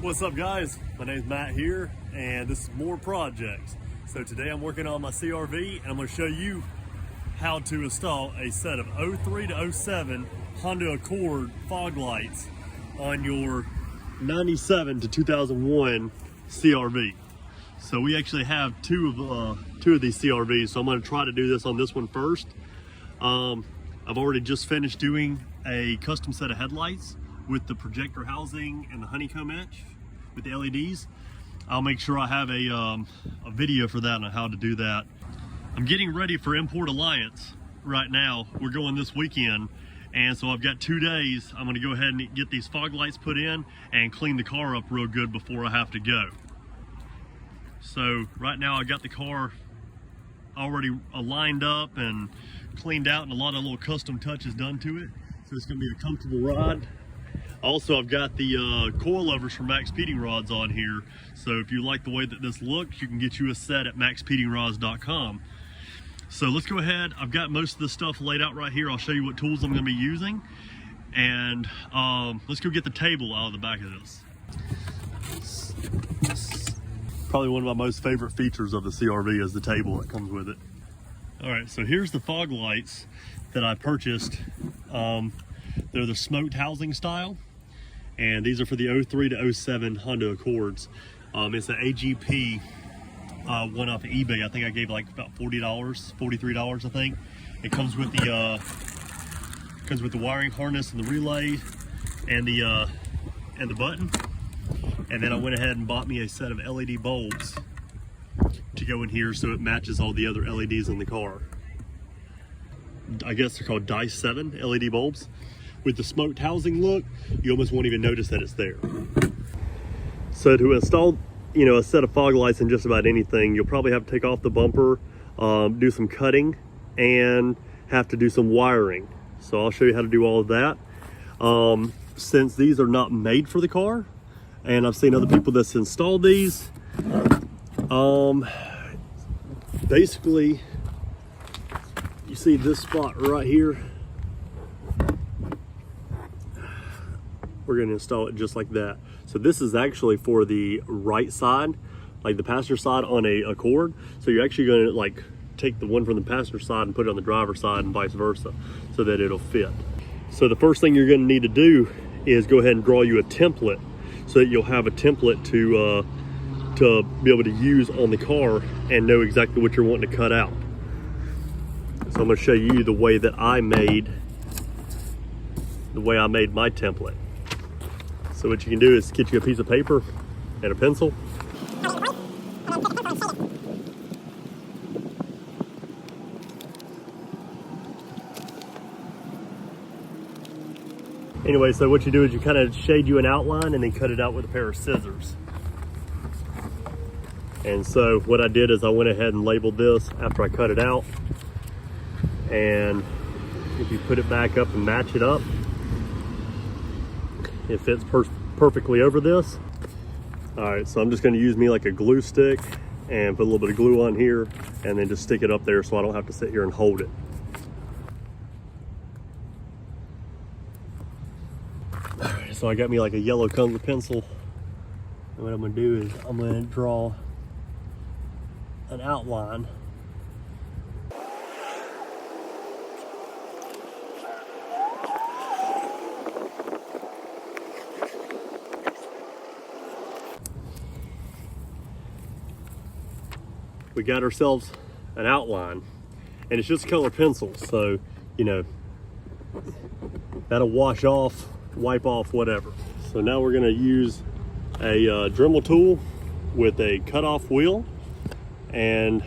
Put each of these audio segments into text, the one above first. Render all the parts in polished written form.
What's up, guys? My name's Matt here, and this is More Projects. So today I'm working on my CRV, and I'm going to show you how to install a set of 03 to 07 Honda Accord fog lights on your 97 to 2001 CRV. So we actually have two of these CRVs, so I'm going to try to do this on this one first. I've already just finished doing a custom set of headlights with the projector housing and the honeycomb etch with the LEDs. I'll make sure I have a video for that on how to do that. I'm getting ready for Import Alliance right now. We're going this weekend, and so I've got 2 days. I'm gonna go ahead and get these fog lights put in and clean the car up real good before I have to go. So right now I got the car already lined up and cleaned out and a lot of little custom touches done to it. So it's gonna be a comfortable ride. Also, I've got the coilovers for Max Heating Rods on here. So if you like the way that this looks, you can get you a set at maxheatingrods.com. So let's go ahead. I've got most of the stuff laid out right here. I'll show you what tools I'm gonna be using. And let's go get the table out of the back of this. Probably one of my most favorite features of the CRV is the table that comes with it. All right, so here's the fog lights that I purchased. They're the smoked housing style, and these are for the 03 to 07 Honda Accords. It's an AGP one off of eBay. I think I gave like about $40, $43, I think. It comes with the wiring harness and the relay and the button. And then I went ahead and bought me a set of LED bulbs to go in here so it matches all the other LEDs in the car. I guess they're called Dice 7 LED bulbs. With the smoked housing look, you almost won't even notice that it's there. So to install, a set of fog lights in just about anything, you'll probably have to take off the bumper, do some cutting, and have to do some wiring. So I'll show you how to do all of that. Since these are not made for the car, and I've seen other people that's installed these, basically, you see this spot right here. We're going to install it just like that. So this is actually for the right side, like the passenger side on a Accord. So you're actually going to take the one from the passenger side and put it on the driver's side and vice versa so that it'll fit. So the first thing you're going to need to do is go ahead and draw you a template so that you'll have a template to be able to use on the car and know exactly what you're wanting to cut out. So I'm going to show you the way that I made my template. So what you can do is get you a piece of paper and a pencil. Anyway, so what you do is you kind of shade you an outline and then cut it out with a pair of scissors. And so what I did is I went ahead and labeled this after I cut it out. And if you put it back up and match it up, it fits perfectly over this. All right, so I'm just gonna use me like a glue stick and put a little bit of glue on here and then just stick it up there so I don't have to sit here and hold it. All right, so I got me like a yellow color pencil. And what I'm gonna do is I'm gonna draw an outline. We got ourselves an outline, and it's just color pencil, so that'll wash off, wipe off, whatever. So now we're going to use a Dremel tool with a cutoff wheel and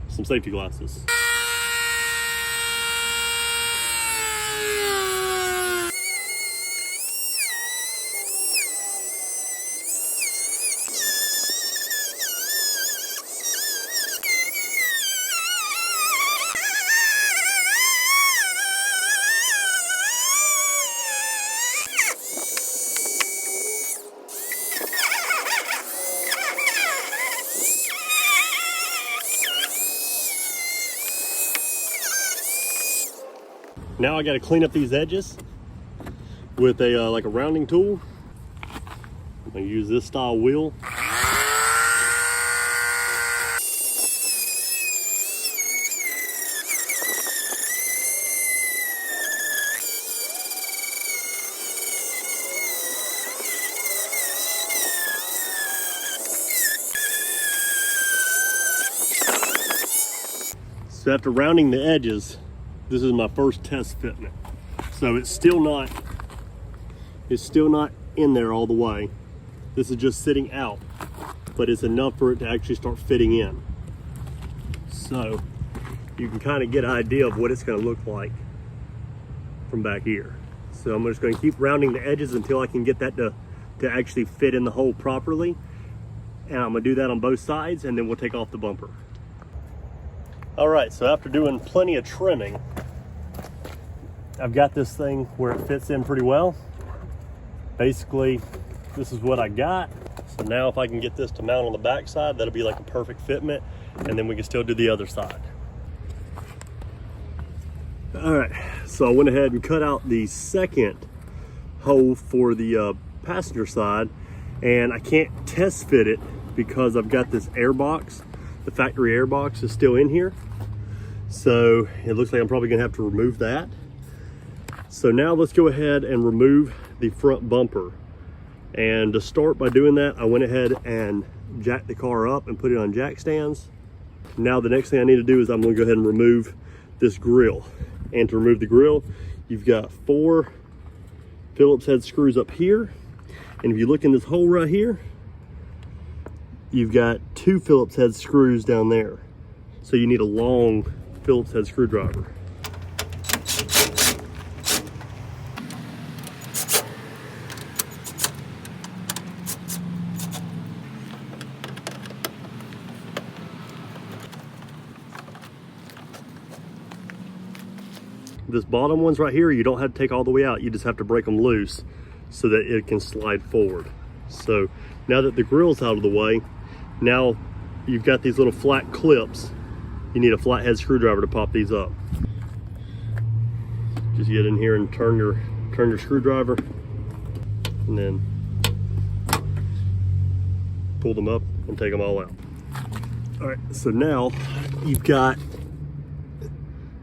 some safety glasses. Now I got to clean up these edges with a like a rounding tool. I use this style wheel. So after rounding the edges, this is my first test fitment. So it's still not in there all the way. This is just sitting out, but it's enough for it to actually start fitting in. So you can kind of get an idea of what it's going to look like from back here. So I'm just going to keep rounding the edges until I can get that to actually fit in the hole properly. And I'm going to do that on both sides, and then we'll take off the bumper. All right, so after doing plenty of trimming, I've got this thing where it fits in pretty well. Basically, this is what I got. So now if I can get this to mount on the back side, that'll be like a perfect fitment, and then we can still do the other side. All right, so I went ahead and cut out the second hole for the passenger side, and I can't test fit it because I've got this air box. The factory air box is still in here. So it looks like I'm probably gonna have to remove that. So now let's go ahead and remove the front bumper. And to start by doing that, I went ahead and jacked the car up and put it on jack stands. Now the next thing I need to do is I'm gonna go ahead and remove this grill. And to remove the grill, you've got 4 Phillips head screws up here. And if you look in this hole right here, you've got 2 Phillips head screws down there. So you need a long Phillips head screwdriver. This bottom one's right here, you don't have to take all the way out, you just have to break them loose so that it can slide forward. So now that the grill's out of the way, now you've got these little flat clips. You need a flathead screwdriver to pop these up. Just get in here and turn your screwdriver, and then pull them up and take them all out. All right, so now you've got,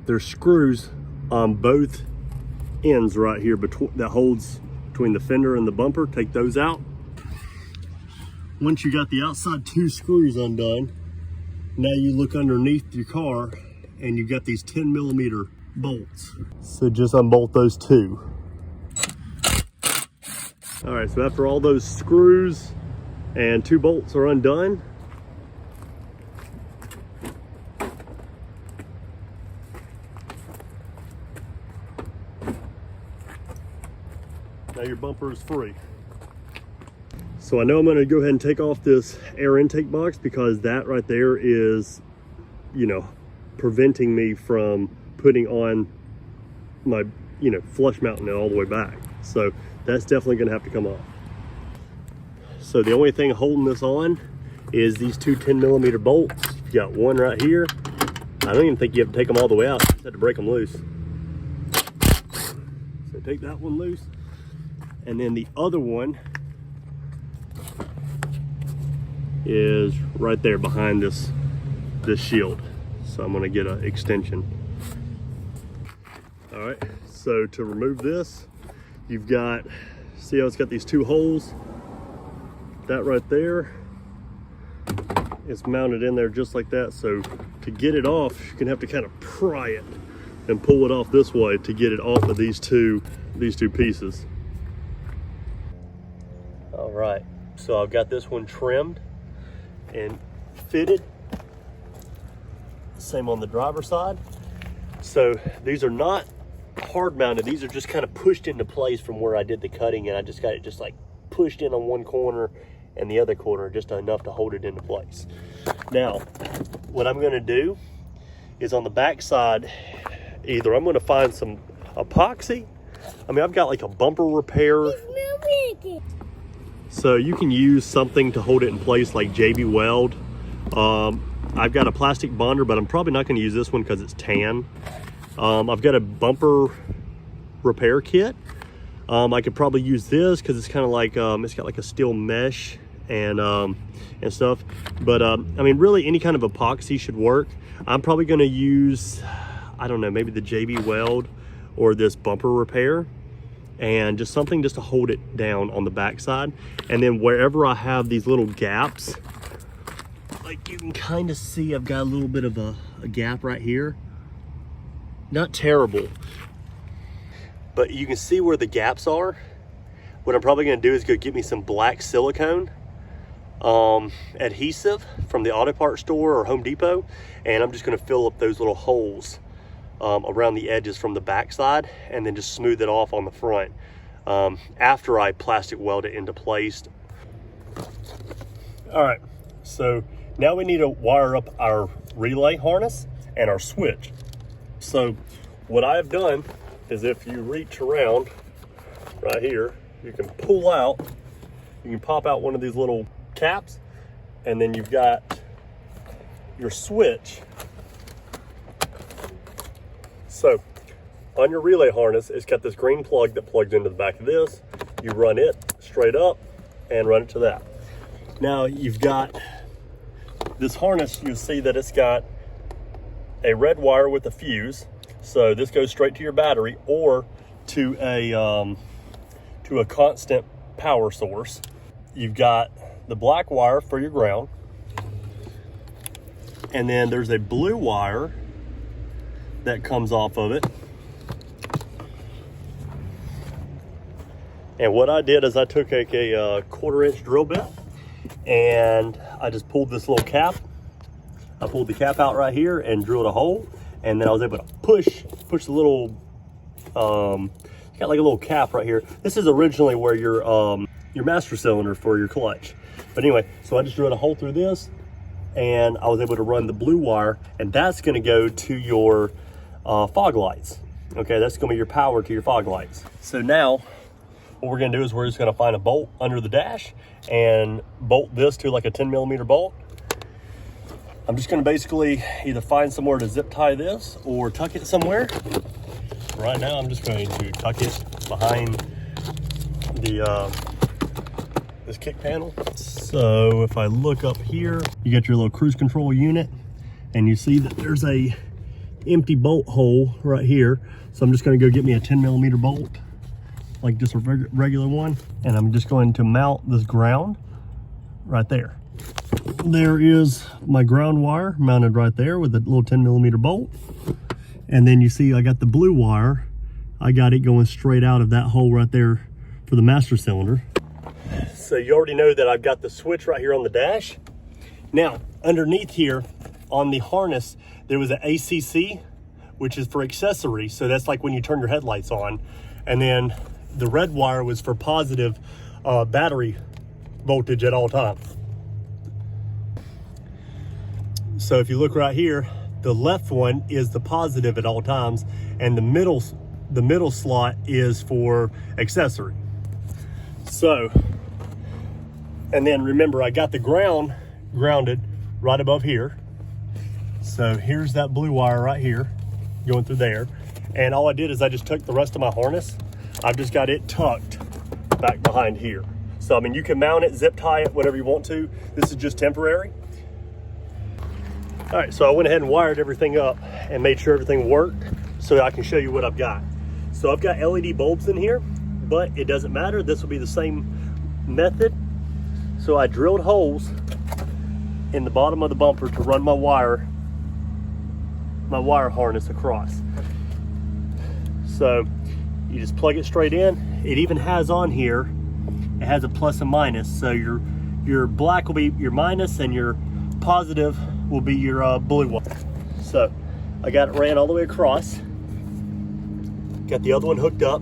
there's screws on both ends right here that holds between the fender and the bumper. Take those out. Once you got the outside 2 screws undone, now you look underneath your car and you've got these 10mm bolts. So just unbolt those 2. All right, so after all those screws and 2 bolts are undone, now your bumper is free. So I know I'm gonna go ahead and take off this air intake box because that right there is, you know, preventing me from putting on my, you know, flush mounting it all the way back. So that's definitely gonna have to come off. So the only thing holding this on is these 2 10mm bolts. You got one right here. I don't even think you have to take them all the way out. You just have to break them loose. So take that one loose. And then the other one is right there behind this shield. So I'm gonna get an extension. All right, so to remove this, you've got, see how it's got these 2 holes? That right there, it's mounted in there just like that. So to get it off, you're gonna have to kind of pry it and pull it off this way to get it off of these two pieces. All right, so I've got this one trimmed and fitted. Same on the driver's side. So these are not hard mounted, these are just kind of pushed into place from where I did the cutting, and I just got it just like pushed in on one corner and the other corner, just enough to hold it into place. Now, what I'm gonna do is on the back side, either I'm gonna find some epoxy. I mean, I've got like a bumper repair. So you can use something to hold it in place like JB Weld. I've got a plastic bonder, but I'm probably not gonna use this one because it's tan. I've got a bumper repair kit. I could probably use this because it's kind of like, it's got like a steel mesh and stuff. But I mean, really any kind of epoxy should work. I'm probably going to use, I don't know, maybe the JB Weld or this bumper repair, and just something just to hold it down on the backside. And then wherever I have these little gaps, like you can kind of see, I've got a little bit of a gap right here. Not terrible, but you can see where the gaps are. What I'm probably going to do is go get me some black silicone adhesive from the auto parts store or Home Depot, and I'm just going to fill up those little holes around the edges from the back side, and then just smooth it off on the front after I plastic weld it into place. All right, so now we need to wire up our relay harness and our switch. So what I've done is, if you reach around right here, you can pull out, you can pop out one of these little caps, and then you've got your switch. So on your relay harness, it's got this green plug that plugs into the back of this. You run it straight up and run it to that. Now you've got this harness, you'll see that it's got a red wire with a fuse. So this goes straight to your battery or to a constant power source. You've got the black wire for your ground, and then there's a blue wire that comes off of it. And what I did is I took a 1/4-inch drill bit, and I just pulled this little cap. I pulled the cap out right here and drilled a hole, and then I was able to push the little, it's got like a little cap right here. This is originally where your master cylinder for your clutch. But anyway, so I just drilled a hole through this, and I was able to run the blue wire, and that's gonna go to your fog lights. Okay, that's gonna be your power to your fog lights. So now, what we're gonna do is we're just gonna find a bolt under the dash and bolt this to like a 10mm bolt. I'm just gonna basically either find somewhere to zip tie this or tuck it somewhere. Right now, I'm just going to tuck it behind the this kick panel. So if I look up here, you got your little cruise control unit, and you see that there's a empty bolt hole right here. So I'm just gonna go get me a 10mm bolt, like just a regular one, and I'm just going to mount this ground right there. There is my ground wire mounted right there with a little 10mm bolt. And then you see I got the blue wire. I got it going straight out of that hole right there for the master cylinder. So you already know that I've got the switch right here on the dash. Now, underneath here on the harness, there was an ACC, which is for accessory. So that's like when you turn your headlights on. And then the red wire was for positive battery voltage at all times. So if you look right here, the left one is the positive at all times, and the middle slot is for accessory. So, and then remember, I got the grounded right above here. So here's that blue wire right here going through there. And all I did is I just took the rest of my harness. I've just got it tucked back behind here. So, I mean, you can mount it, zip tie it, whatever you want to. This is just temporary. All right, so I went ahead and wired everything up and made sure everything worked so I can show you what I've got. So I've got LED bulbs in here, but it doesn't matter. This will be the same method. So I drilled holes in the bottom of the bumper to run my wire harness across. So you just plug it straight in. It even has on here, it has a plus and minus. So your black will be your minus and your positive will be your blue one. So I got it ran all the way across. Got the other one hooked up.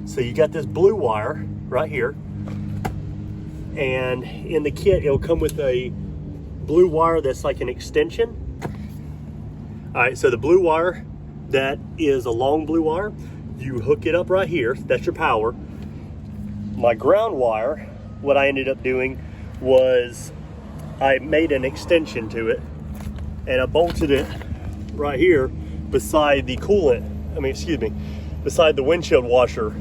So you got this blue wire right here. And in the kit, it'll come with a blue wire that's like an extension. All right, so the blue wire, that is a long blue wire. You hook it up right here, that's your power. My ground wire, what I ended up doing was I made an extension to it, and I bolted it right here beside the coolant, beside the windshield washer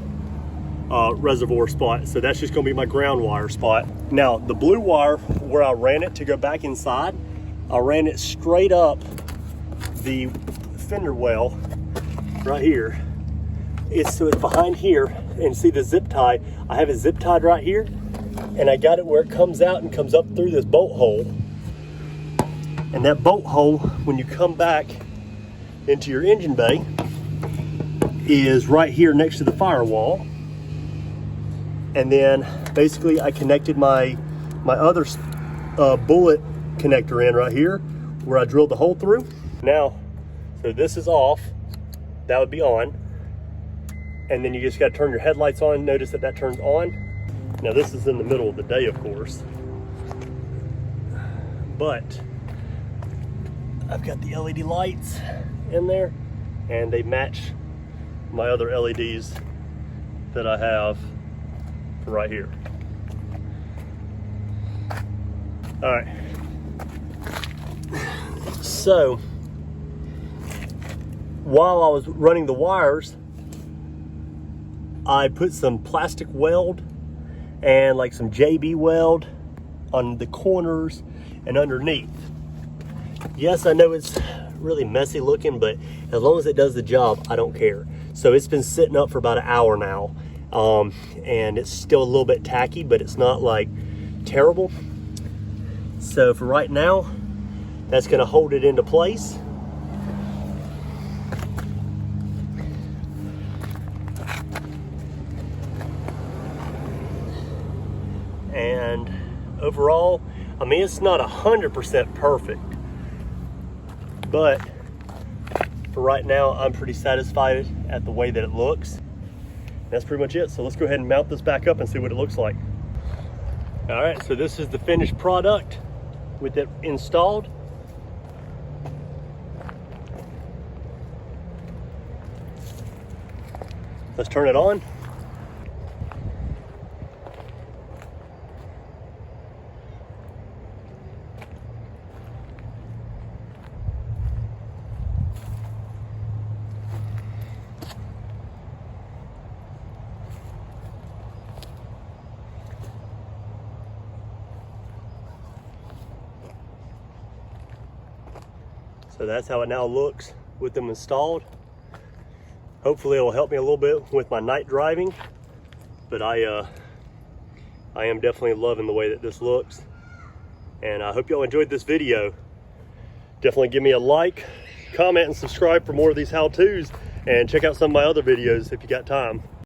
reservoir spot. So that's just gonna be my ground wire spot. Now the blue wire, where I ran it to go back inside, I ran it straight up the fender well right here. So it's behind here, and see the zip tie, I have it zip tied right here, and I got it where it comes out and comes up through this bolt hole. And that bolt hole, when you come back into your engine bay, is right here next to the firewall. And then basically I connected my other bullet connector in right here where I drilled the hole through. Now, so this is off, that would be on. And then you just gotta turn your headlights on. Notice that that turns on. Now this is in the middle of the day, of course. But I've got the LED lights in there, and they match my other LEDs that I have for right here. All right. So while I was running the wires, I put some plastic weld and like some JB weld on the corners and underneath. Yes, I know it's really messy looking, but as long as it does the job, I don't care. So it's been sitting up for about an hour now, and it's still a little bit tacky, but it's not like terrible. So for right now, that's gonna hold it into place. And overall, I mean, it's not 100% perfect, but for right now, I'm pretty satisfied at the way that it looks. That's pretty much it. So let's go ahead and mount this back up and see what it looks like. All right, so this is the finished product with it installed. Let's turn it on. So that's how it now looks with them installed. Hopefully it'll help me a little bit with my night driving, but I am definitely loving the way that this looks. And I hope y'all enjoyed this video. Definitely give me a like, comment, and subscribe for more of these how-tos, and check out some of my other videos if you got time.